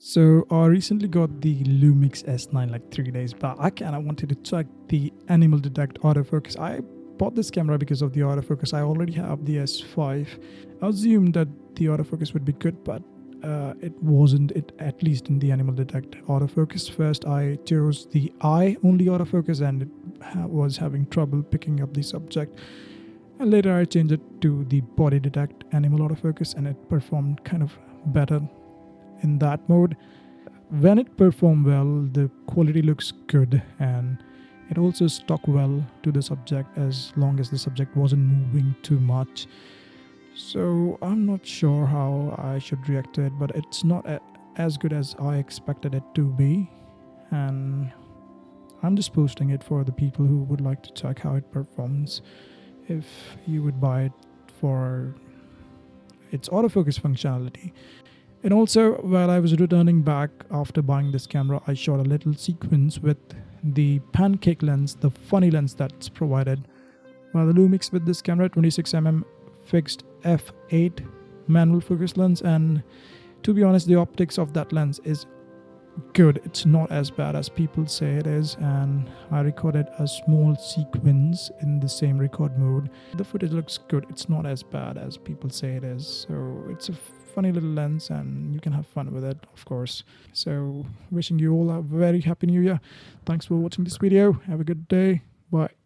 So I recently got the Lumix S9 like 3 days back, and I wanted to check the animal detect autofocus. I bought this camera because of the autofocus. I already have the S5. I assumed that the autofocus would be good, but it wasn't. It at least in the animal detect autofocus. First, I chose the eye only autofocus, and it was having trouble picking up the subject. And later, I changed it to the body detect animal autofocus, and it performed kind of better in that mode. When it performed well, the quality looks good, and it also stuck well to the subject as long as the subject wasn't moving too much. So I'm not sure how I should react to it, but it's not as good as I expected it to be, and I'm just posting it for the people who would like to check how it performs. If you would buy it for its autofocus functionality. And also, while I was returning back after buying this camera, I shot a little sequence with the Pancake Lens, the funny lens that's provided. While the Lumix with this camera, 26mm fixed f8 manual focus lens, and to be honest, the optics of that lens is good. It's not as bad as people say it is, and I recorded a small sequence in the same record mode. The footage looks good. It's not as bad as people say it is, so it's a funny little lens and you can have fun with it, of course. So wishing you all a very happy new year. Thanks for watching this video. Have a good day. Bye.